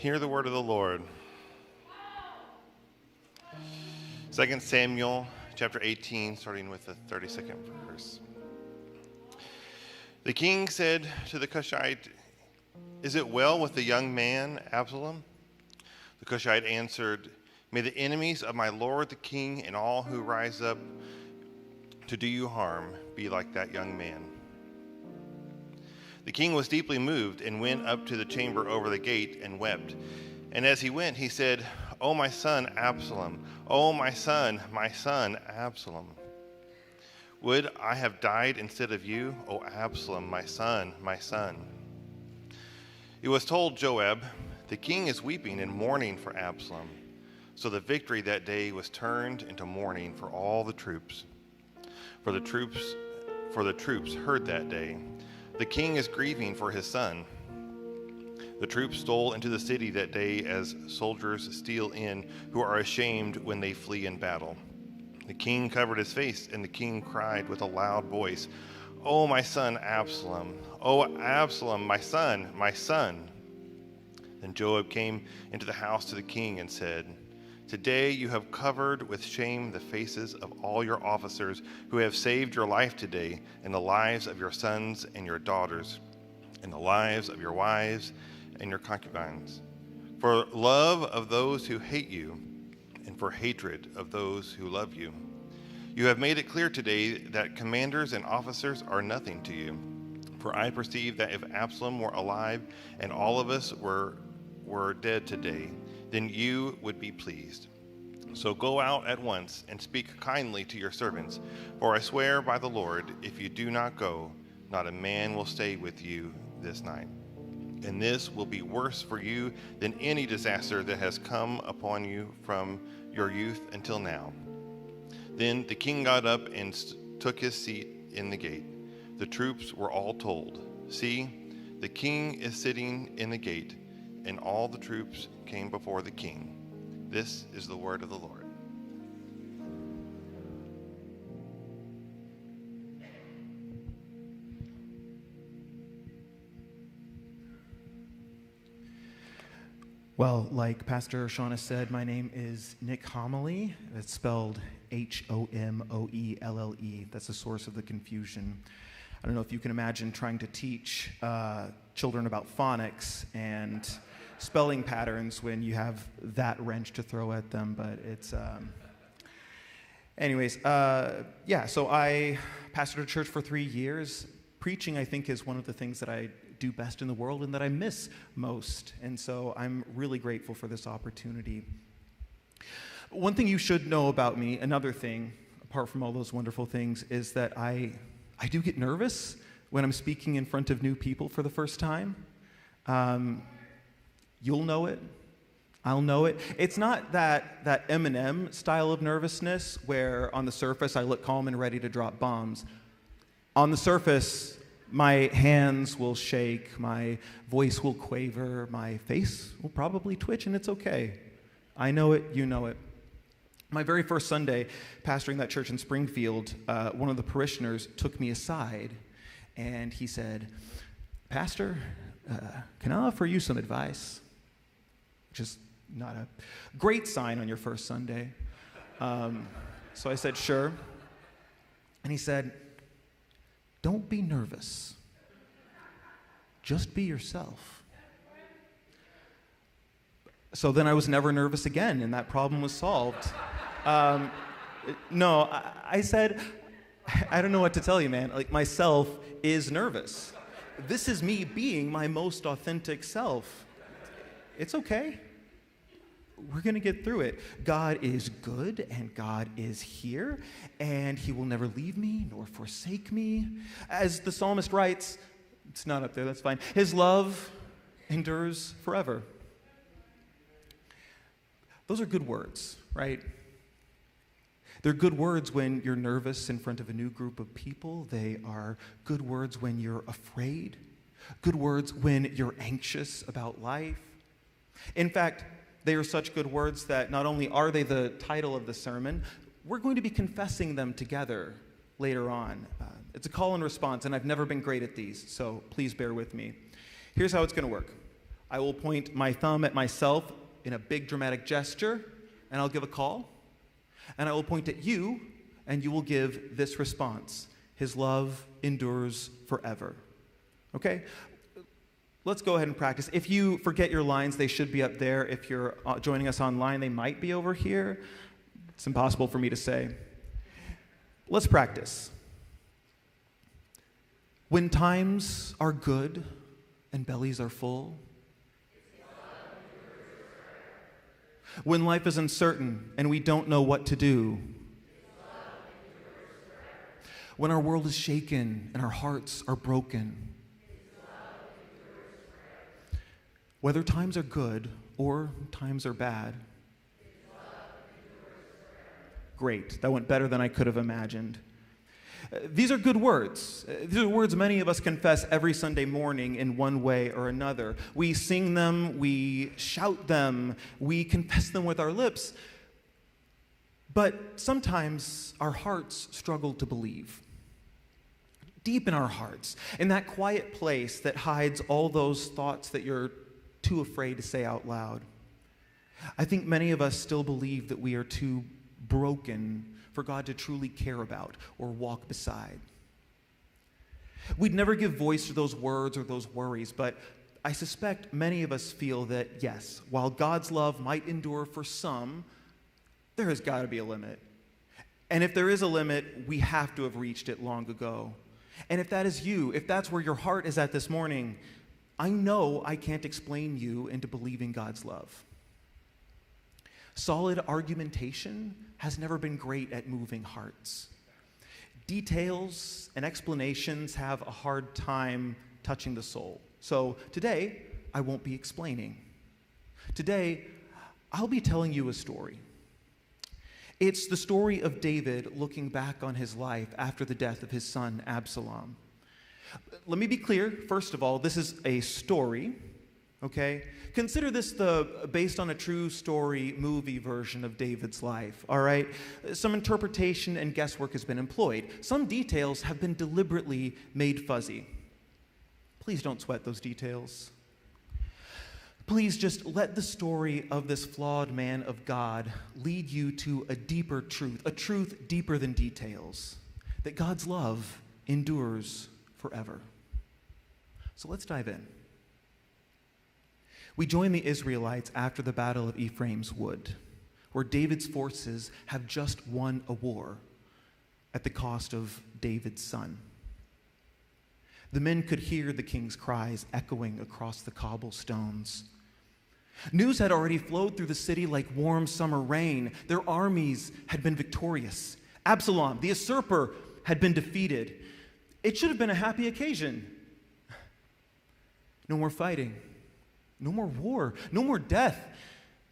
Hear the word of the Lord. 2 Samuel chapter 18, starting with the 32nd verse. The king said to the Cushite, "Is it well with the young man, Absalom?" The Cushite answered, "May the enemies of my lord the king and all who rise up to do you harm be like that young man." The king was deeply moved and went up to the chamber over the gate and wept. And as he went, he said, "O my son Absalom, O my son Absalom. Would I have died instead of you, O Absalom, my son, my son." It was told Joab, "The king is weeping and mourning for Absalom." So the victory that day was turned into mourning for all the troops. For the troops heard that day, "The king is grieving for his son." The troops stole into the city that day as soldiers steal in, who are ashamed when they flee in battle. The king covered his face, and the king cried with a loud voice, "O my son Absalom, O Absalom, my son, my son." Then Joab came into the house to the king and said, "Today you have covered with shame the faces of all your officers who have saved your life today, and the lives of your sons and your daughters, and the lives of your wives and your concubines, for love of those who hate you, and for hatred of those who love you. You have made it clear today that commanders and officers are nothing to you. For I perceive that if Absalom were alive and all of us were dead today, then you would be pleased. So go out at once and speak kindly to your servants, for I swear by the Lord, if you do not go, not a man will stay with you this night. And this will be worse for you than any disaster that has come upon you from your youth until now." Then the king got up and took his seat in the gate. The troops were all told, "See, the king is sitting in the gate," and all the troops came before the king. This is the word of the Lord. Well, like Pastor Shauna said, my name is Nick Homoelle. It's spelled Homoelle. That's the source of the confusion. I don't know if you can imagine trying to teach children about phonics and spelling patterns when you have that wrench to throw at them, but it's... So I pastored a church for 3 years. Preaching, I think, is one of the things that I do best in the world and that I miss most, and so I'm really grateful for this opportunity. One thing you should know about me, another thing, apart from all those wonderful things, is that I do get nervous when I'm speaking in front of new people for the first time. You'll know it. I'll know it. It's not that Eminem style of nervousness where on the surface I look calm and ready to drop bombs. On the surface, my hands will shake, my voice will quaver, my face will probably twitch, and it's okay. I know it, you know it. My very first Sunday pastoring that church in Springfield, one of the parishioners took me aside, and he said, "Pastor, can I offer you some advice?" Which is not a great sign on your first Sunday. So I said, "Sure." And he said, "Don't be nervous. Just be yourself." So then I was never nervous again, and that problem was solved. I said, I don't know what to tell you, man. Like, myself is nervous. This is me being my most authentic self. It's okay. We're going to get through it. God is good, and God is here, and he will never leave me nor forsake me. As the psalmist writes, it's not up there, that's fine. His love endures forever. Those are good words, right? They're good words when you're nervous in front of a new group of people. They are good words when you're afraid. Good words when you're anxious about life. In fact, they are such good words that not only are they the title of the sermon, we're going to be confessing them together later on. It's a call and response, and I've never been great at these, so please bear with me. Here's how it's going to work. I will point my thumb at myself in a big dramatic gesture, and I'll give a call. And I will point at you, and you will give this response: His love endures forever. Okay? Let's go ahead and practice. If you forget your lines, they should be up there. If you're joining us online, they might be over here. It's impossible for me to say. Let's practice. When times are good and bellies are full, when life is uncertain and we don't know what to do, when our world is shaken and our hearts are broken, whether times are good or times are bad. Great. That went better than I could have imagined. These are good words. These are words many of us confess every Sunday morning in one way or another. We sing them, we shout them, we confess them with our lips. But sometimes our hearts struggle to believe. Deep in our hearts, in that quiet place that hides all those thoughts that you're too afraid to say out loud. I think many of us still believe that we are too broken for God to truly care about or walk beside. We'd never give voice to those words or those worries, but I suspect many of us feel that, yes, while God's love might endure for some, there has got to be a limit. And if there is a limit, we have to have reached it long ago. And if that is you, if that's where your heart is at this morning, I know I can't explain you into believing God's love. Solid argumentation has never been great at moving hearts. Details and explanations have a hard time touching the soul. So today, I won't be explaining. Today, I'll be telling you a story. It's the story of David looking back on his life after the death of his son Absalom. Let me be clear, first of all, this is a story, okay? Consider this the based on a true story movie version of David's life, all right? Some interpretation and guesswork has been employed. Some details have been deliberately made fuzzy. Please don't sweat those details. Please just let the story of this flawed man of God lead you to a deeper truth, a truth deeper than details, that God's love endures forever. So let's dive in. We join the Israelites after the Battle of Ephraim's Wood, where David's forces have just won a war at the cost of David's son. The men could hear the king's cries echoing across the cobblestones. News had already flowed through the city like warm summer rain. Their armies had been victorious. Absalom, the usurper, had been defeated. It should have been a happy occasion. No more fighting, no more war, no more death.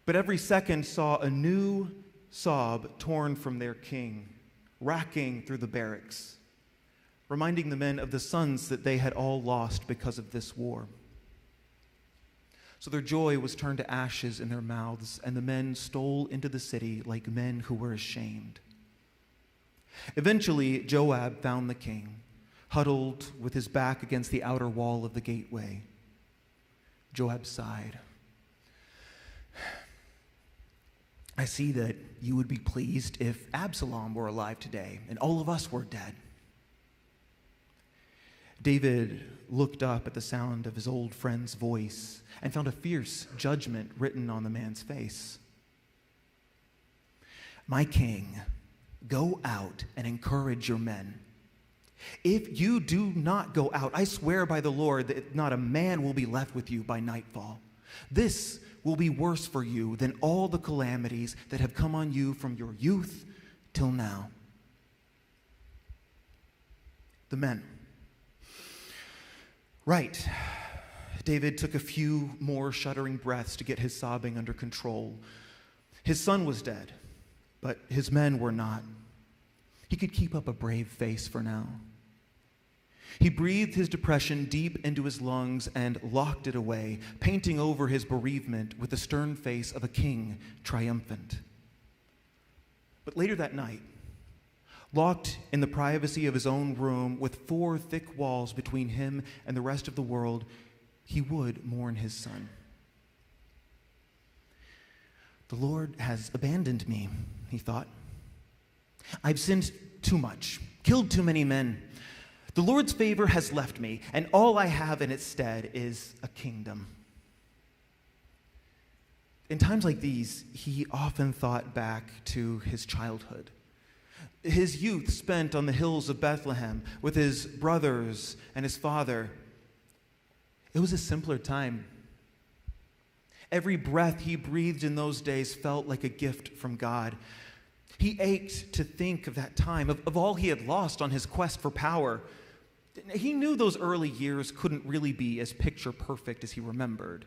But every second saw a new sob torn from their king, racking through the barracks, reminding the men of the sons that they had all lost because of this war. So their joy was turned to ashes in their mouths, and the men stole into the city like men who were ashamed. Eventually, Joab found the king, huddled with his back against the outer wall of the gateway. Joab sighed. I see that you would be pleased if Absalom were alive today and all of us were dead. David looked up at the sound of his old friend's voice and found a fierce judgment written on the man's face. My king, go out and encourage your men. If you do not go out, I swear by the Lord that not a man will be left with you by nightfall. This will be worse for you than all the calamities that have come on you from your youth till now. The men. Right. David took a few more shuddering breaths to get his sobbing under control. His son was dead, but his men were not. He could keep up a brave face for now. He breathed his depression deep into his lungs and locked it away, painting over his bereavement with the stern face of a king triumphant. But later that night, locked in the privacy of his own room with 4 thick walls between him and the rest of the world, he would mourn his son. The Lord has abandoned me, he thought. I've sinned too much, killed too many men. The Lord's favor has left me, and all I have in its stead is a kingdom. In times like these, he often thought back to his childhood. His youth spent on the hills of Bethlehem with his brothers and his father. It was a simpler time. Every breath he breathed in those days felt like a gift from God. He ached to think of that time, of all he had lost on his quest for power. He knew those early years couldn't really be as picture perfect as he remembered,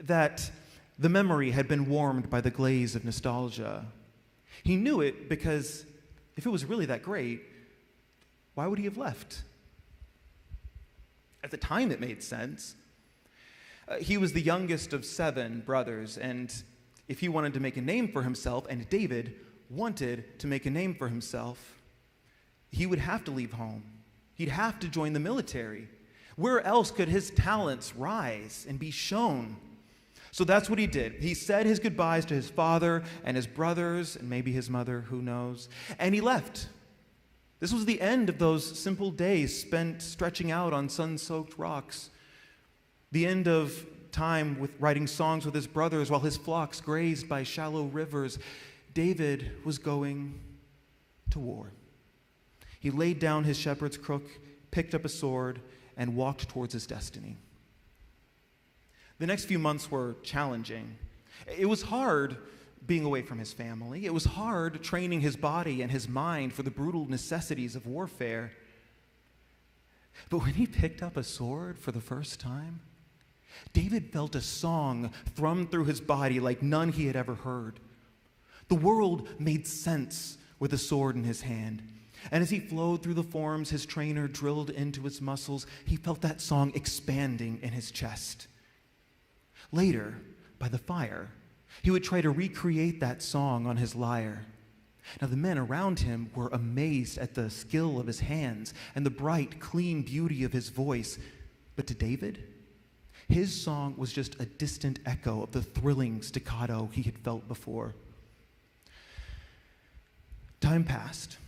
that the memory had been warmed by the glaze of nostalgia. He knew it because if it was really that great, why would he have left? At the time, it made sense. He was the youngest of 7 brothers, and if he wanted to make a name for himself, and David wanted to make a name for himself, he would have to leave home. He'd have to join the military. Where else could his talents rise and be shown? So that's what he did. He said his goodbyes to his father and his brothers, and maybe his mother, who knows, and he left. This was the end of those simple days spent stretching out on sun-soaked rocks. The end of time with writing songs with his brothers while his flocks grazed by shallow rivers. David was going to war. He laid down his shepherd's crook, picked up a sword, and walked towards his destiny. The next few months were challenging. It was hard being away from his family. It was hard training his body and his mind for the brutal necessities of warfare. But when he picked up a sword for the first time, David felt a song thrum through his body like none he had ever heard. The world made sense with the sword in his hand. And as he flowed through the forms his trainer drilled into his muscles, he felt that song expanding in his chest. Later, by the fire, he would try to recreate that song on his lyre. Now, the men around him were amazed at the skill of his hands and the bright, clean beauty of his voice. But to David, his song was just a distant echo of the thrilling staccato he had felt before. Time passed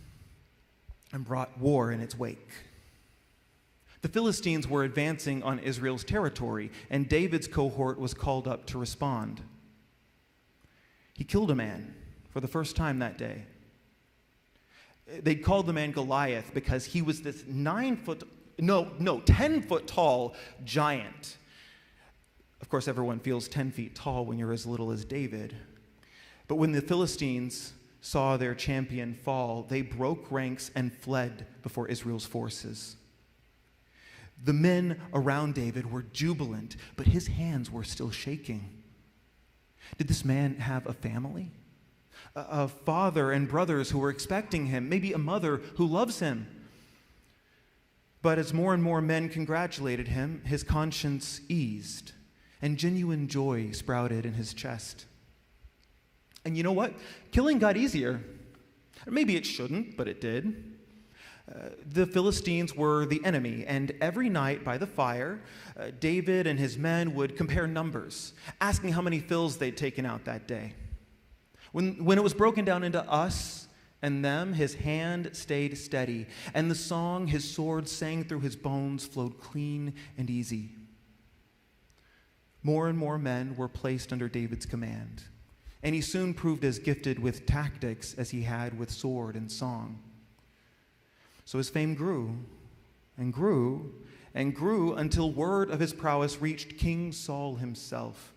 and brought war in its wake. The Philistines were advancing on Israel's territory, and David's cohort was called up to respond. He killed a man for the first time that day. They called the man Goliath because he was this 10-foot tall giant. Of course, everyone feels 10 feet tall when you're as little as David. But when the Philistines saw their champion fall, they broke ranks and fled before Israel's forces. The men around David were jubilant, but his hands were still shaking. Did this man have a family? A father and brothers who were expecting him, maybe a mother who loves him. But as more and more men congratulated him, his conscience eased, and genuine joy sprouted in his chest. And you know what? Killing got easier. Maybe it shouldn't, but it did. The Philistines were the enemy, and every night by the fire, David and his men would compare numbers, asking how many fills they'd taken out that day. When it was broken down into us and them, his hand stayed steady, and the song his sword sang through his bones flowed clean and easy. More and more men were placed under David's command, and he soon proved as gifted with tactics as he had with sword and song. So his fame grew and grew and grew until word of his prowess reached King Saul himself.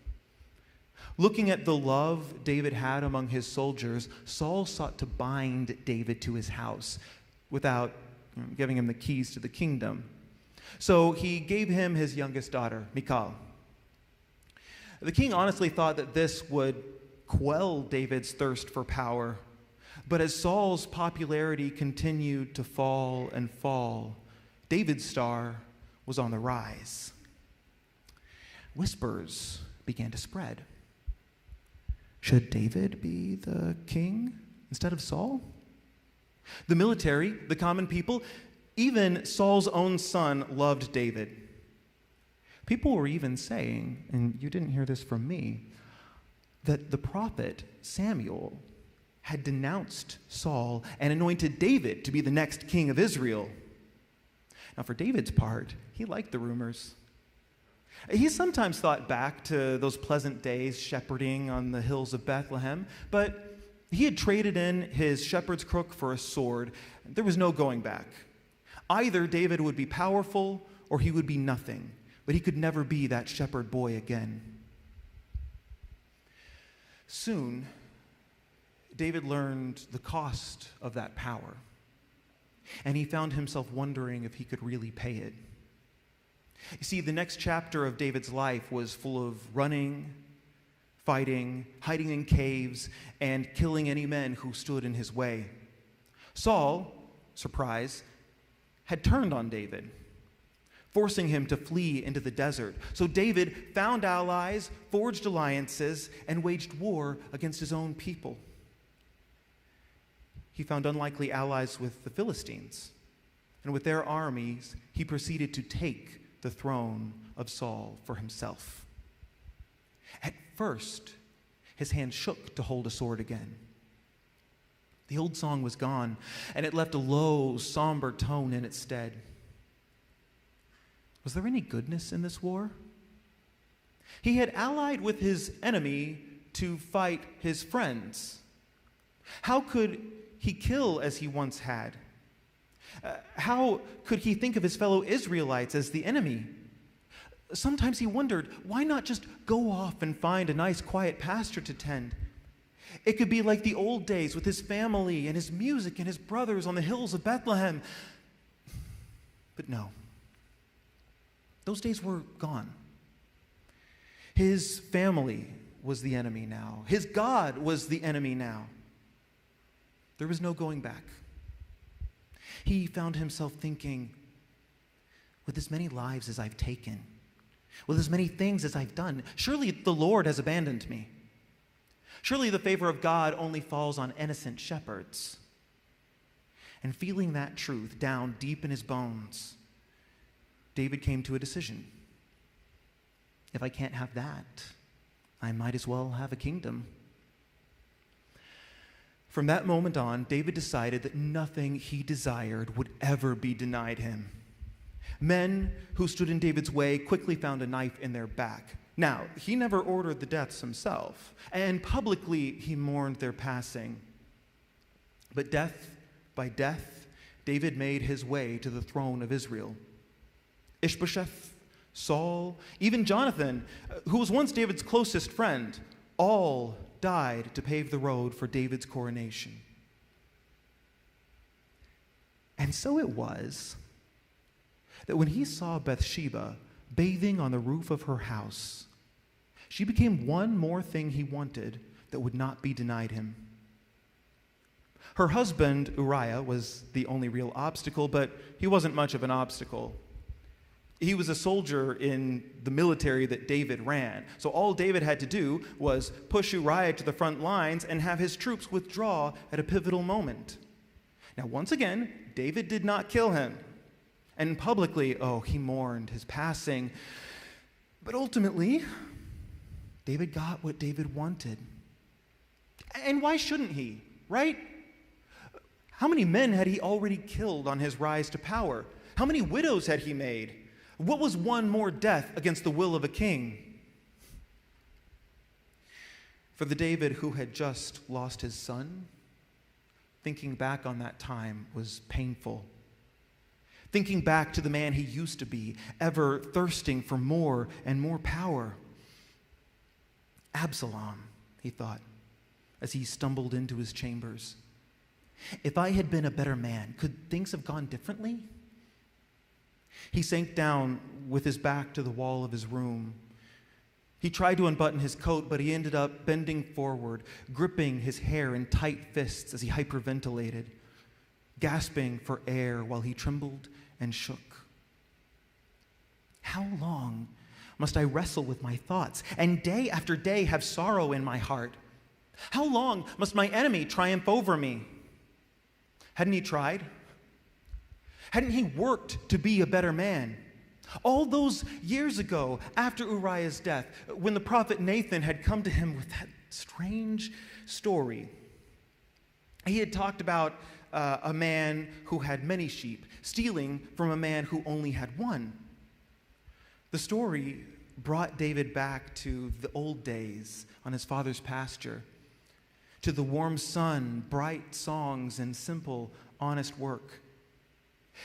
Looking at the love David had among his soldiers, Saul sought to bind David to his house without giving him the keys to the kingdom. So he gave him his youngest daughter, Michal. The king honestly thought that this would quell David's thirst for power. But as Saul's popularity continued to fall and fall, David's star was on the rise. Whispers began to spread. Should David be the king instead of Saul? The military, the common people, even Saul's own son loved David. People were even saying, and you didn't hear this from me, that the prophet Samuel had denounced Saul and anointed David to be the next king of Israel. Now, for David's part, he liked the rumors. He sometimes thought back to those pleasant days shepherding on the hills of Bethlehem, but he had traded in his shepherd's crook for a sword. There was no going back. Either David would be powerful or he would be nothing, but he could never be that shepherd boy again. Soon, David learned the cost of that power, and he found himself wondering if he could really pay it. You see, the next chapter of David's life was full of running, fighting, hiding in caves, and killing any men who stood in his way. Saul, surprise, had turned on David, forcing him to flee into the desert. So David found allies, forged alliances, and waged war against his own people. He found unlikely allies with the Philistines, and with their armies, he proceeded to take the throne of Saul for himself. At first, his hand shook to hold a sword again. The old song was gone, and it left a low, somber tone in its stead. Was there any goodness in this war? He had allied with his enemy to fight his friends. How could he kill as he once had? How could he think of his fellow Israelites as the enemy? Sometimes he wondered, why not just go off and find a nice quiet pasture to tend? It could be like the old days with his family and his music and his brothers on the hills of Bethlehem. But no. Those days were gone. His family was the enemy now. His God was the enemy now. There was no going back. He found himself thinking, with as many lives as I've taken, with as many things as I've done, surely the Lord has abandoned me. Surely the favor of God only falls on innocent shepherds. And feeling that truth down deep in his bones, David came to a decision. If I can't have that, I might as well have a kingdom. From that moment on, David decided that nothing he desired would ever be denied him. Men who stood in David's way quickly found a knife in their back. Now, he never ordered the deaths himself, and publicly he mourned their passing. But death by death, David made his way to the throne of Israel. Ishbosheth, Saul, even Jonathan, who was once David's closest friend, all died to pave the road for David's coronation. And so it was that when he saw Bathsheba bathing on the roof of her house, she became one more thing he wanted that would not be denied him. Her husband, Uriah, was the only real obstacle, but he wasn't much of an obstacle. He was a soldier in the military that David ran. So all David had to do was push Uriah to the front lines and have his troops withdraw at a pivotal moment. Now, once again, David did not kill him. And publicly, he mourned his passing. But ultimately, David got what David wanted. And why shouldn't he, right? How many men had he already killed on his rise to power? How many widows had he made? What was one more death against the will of a king? For the David who had just lost his son, thinking back on that time was painful. Thinking back to the man he used to be, ever thirsting for more and more power. Absalom, he thought, as he stumbled into his chambers. If I had been a better man, could things have gone differently? He sank down with his back to the wall of his room. He tried to unbutton his coat, but he ended up bending forward, gripping his hair in tight fists as he hyperventilated, gasping for air while he trembled and shook. How long must I wrestle with my thoughts and day after day have sorrow in my heart? How long must my enemy triumph over me? Hadn't he tried? Hadn't he worked to be a better man? All those years ago, after Uriah's death, when the prophet Nathan had come to him with that strange story. He had talked about a man who had many sheep, stealing from a man who only had one. The story brought David back to the old days on his father's pasture, to the warm sun, bright songs, and simple, honest work.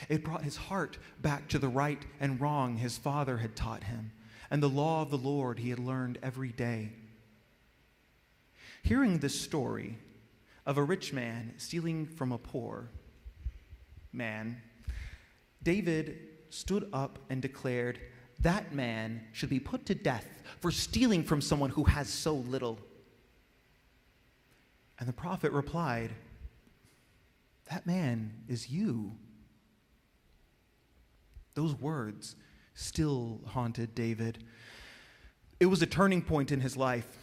It brought his heart back to the right and wrong his father had taught him, and the law of the Lord he had learned every day. Hearing this story of a rich man stealing from a poor man, David stood up and declared, "That man should be put to death for stealing from someone who has so little." And the prophet replied, "That man is you." Those words still haunted David. It was a turning point in his life.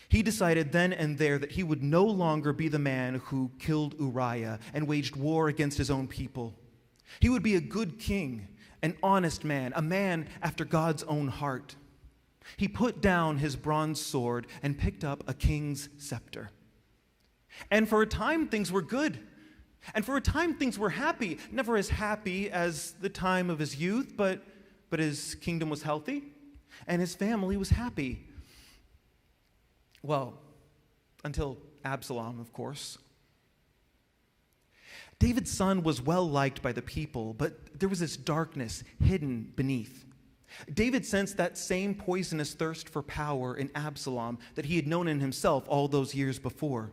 He decided then and there that he would no longer be the man who killed Uriah and waged war against his own people. He would be a good king, an honest man, a man after God's own heart. He put down his bronze sword and picked up a king's scepter. And for a time, things were good. And for a time, things were happy. Never as happy as the time of his youth, but his kingdom was healthy, and his family was happy. Well, until Absalom, of course. David's son was well liked by the people, but there was this darkness hidden beneath. David sensed that same poisonous thirst for power in Absalom that he had known in himself all those years before.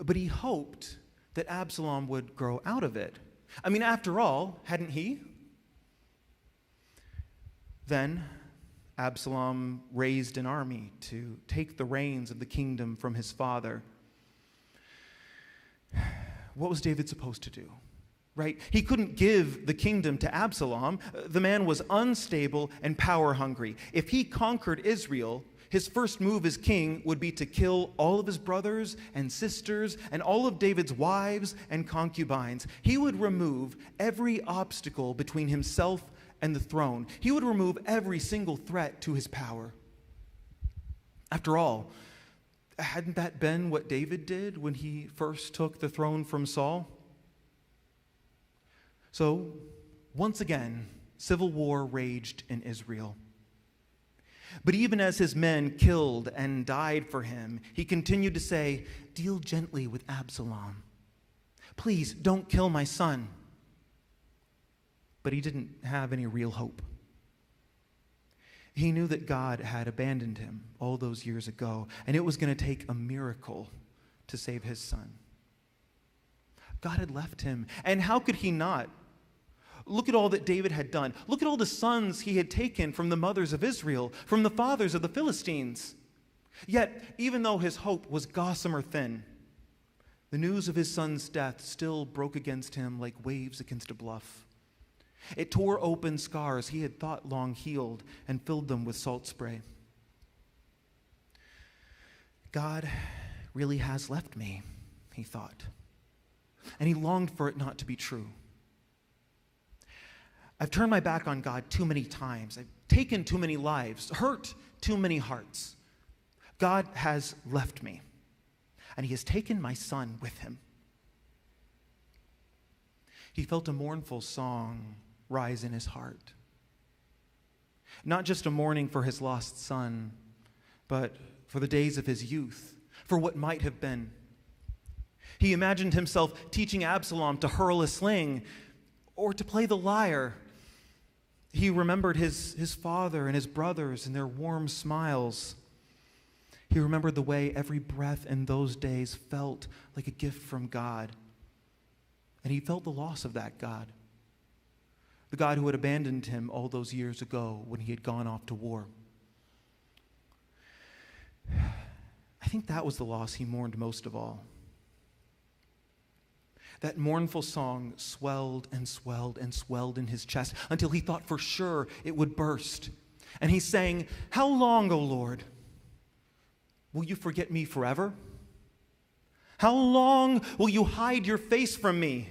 But he hoped that Absalom would grow out of it. I mean, after all, hadn't he? Then Absalom raised an army to take the reins of the kingdom from his father. What was David supposed to do? Right? He couldn't give the kingdom to Absalom. The man was unstable and power hungry. If he conquered Israel, his first move as king would be to kill all of his brothers and sisters and all of David's wives and concubines. He would remove every obstacle between himself and the throne. He would remove every single threat to his power. After all, hadn't that been what David did when he first took the throne from Saul? So, once again, civil war raged in Israel. But even as his men killed and died for him, he continued to say, "Deal gently with Absalom. Please don't kill my son." But he didn't have any real hope. He knew that God had abandoned him all those years ago, and it was going to take a miracle to save his son. God had left him, and how could he not? Look at all that David had done. Look at all the sons he had taken from the mothers of Israel, from the fathers of the Philistines. Yet, even though his hope was gossamer thin, the news of his son's death still broke against him like waves against a bluff. It tore open scars he had thought long healed and filled them with salt spray. God really has left me, he thought, and he longed for it not to be true. I've turned my back on God too many times. I've taken too many lives, hurt too many hearts. God has left me, and he has taken my son with him. He felt a mournful song rise in his heart. Not just a mourning for his lost son, but for the days of his youth, for what might have been. He imagined himself teaching Absalom to hurl a sling or to play the lyre. He remembered his father and his brothers and their warm smiles. He remembered the way every breath in those days felt like a gift from God. And he felt the loss of that God, the God who had abandoned him all those years ago when he had gone off to war. I think that was the loss he mourned most of all. That mournful song swelled and swelled and swelled in his chest until he thought for sure it would burst. And he sang, "How long, O Lord, will you forget me forever? How long will you hide your face from me?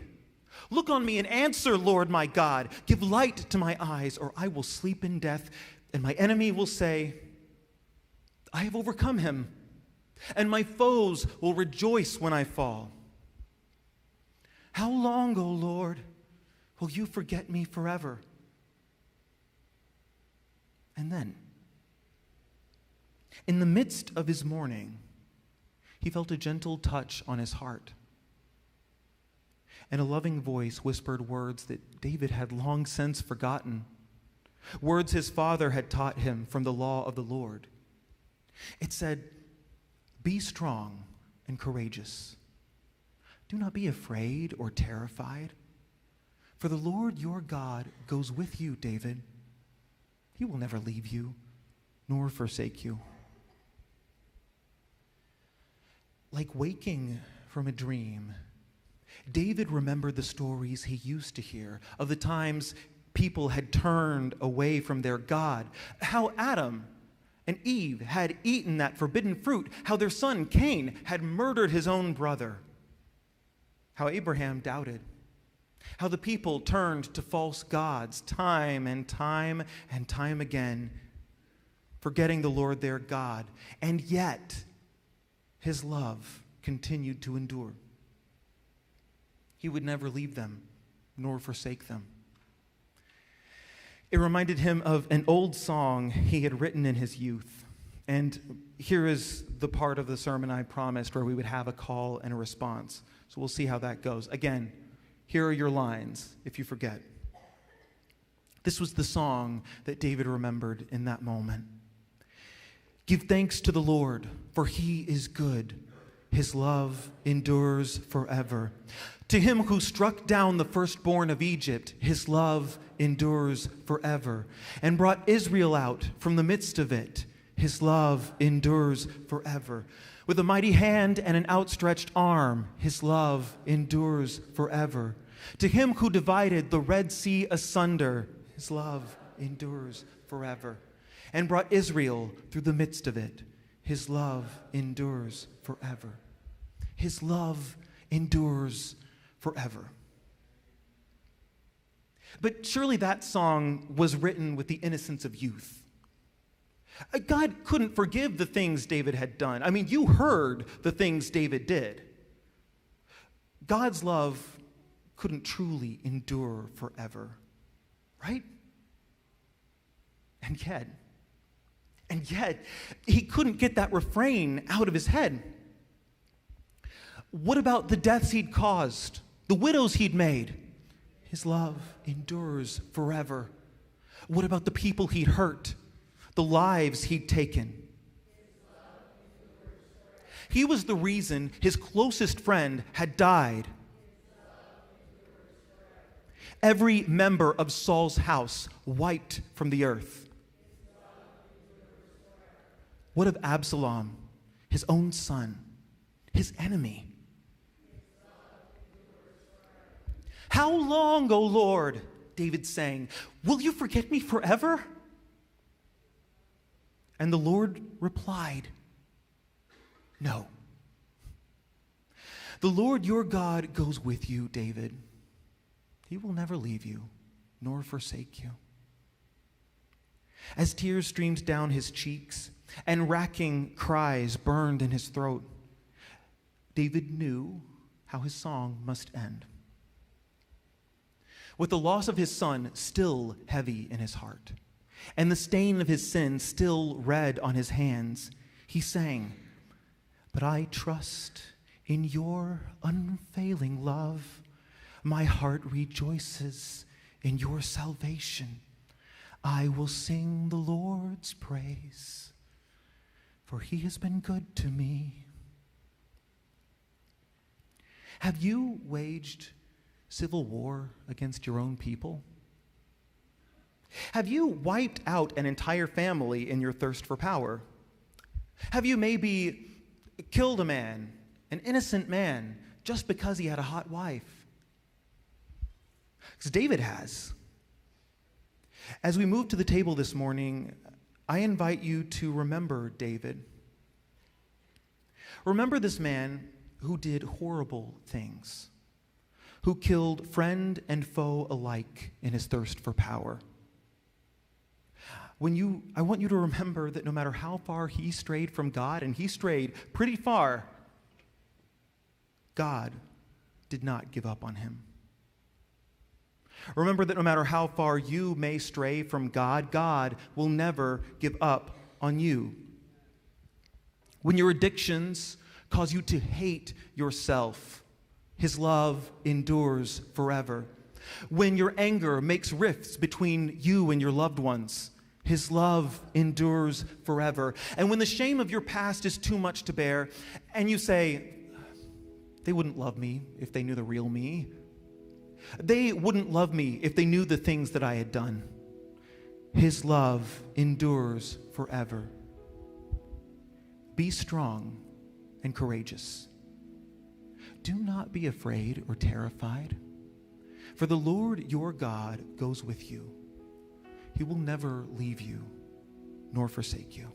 Look on me and answer, Lord my God. Give light to my eyes, or I will sleep in death, and my enemy will say, I have overcome him. and my foes will rejoice when I fall. How long, O Lord, will you forget me forever? And then, in the midst of his mourning, he felt a gentle touch on his heart. And a loving voice whispered words that David had long since forgotten, words his father had taught him from the law of the Lord. It said, "Be strong and courageous. Do not be afraid or terrified, for the Lord your God goes with you, David. He will never leave you nor forsake you." Like waking from a dream, David remembered the stories he used to hear of the times people had turned away from their God, how Adam and Eve had eaten that forbidden fruit, how their son Cain had murdered his own brother, how Abraham doubted, how the people turned to false gods time and time and time again, forgetting the Lord their God, and yet his love continued to endure. He would never leave them nor forsake them. It reminded him of an old song he had written in his youth. And here is the part of the sermon I promised where we would have a call and a response. So we'll see how that goes. Again, here are your lines if you forget. This was the song that David remembered in that moment. Give thanks to the Lord, for he is good. His love endures forever. To him who struck down the firstborn of Egypt, his love endures forever, and brought Israel out from the midst of it. His love endures forever. With a mighty hand and an outstretched arm, his love endures forever. To him who divided the Red Sea asunder, his love endures forever, and brought Israel through the midst of it. His love endures forever. His love endures forever. But surely that song was written with the innocence of youth. God couldn't forgive the things David had done. I mean, you heard the things David did. God's love couldn't truly endure forever, right? And yet, he couldn't get that refrain out of his head. What about the deaths he'd caused, the widows he'd made? His love endures forever. What about the people he'd hurt, the lives he'd taken? He was the reason his closest friend had died. Every member of Saul's house wiped from the earth. What of Absalom, his own son, his enemy? How long, O Lord, David sang, will you forget me forever? And the Lord replied, no. The Lord your God goes with you, David. He will never leave you, nor forsake you. As tears streamed down his cheeks and racking cries burned in his throat, David knew how his song must end. With the loss of his son still heavy in his heart, and the stain of his sin still red on his hands, he sang, but I trust in your unfailing love. My heart rejoices in your salvation. I will sing the Lord's praise, for he has been good to me. Have you waged civil war against your own people? Have you wiped out an entire family in your thirst for power? Have you maybe killed a man, an innocent man, just because he had a hot wife? Because David has. As we move to the table this morning, I invite you to remember David. Remember this man who did horrible things, who killed friend and foe alike in his thirst for power. I want you to remember that no matter how far he strayed from God, and he strayed pretty far, God did not give up on him. Remember that no matter how far you may stray from God, God will never give up on you. When your addictions cause you to hate yourself, his love endures forever. When your anger makes rifts between you and your loved ones, his love endures forever. And when the shame of your past is too much to bear, and you say, they wouldn't love me if they knew the real me. They wouldn't love me if they knew the things that I had done. His love endures forever. Be strong and courageous. Do not be afraid or terrified, for the Lord your God goes with you. He will never leave you nor forsake you.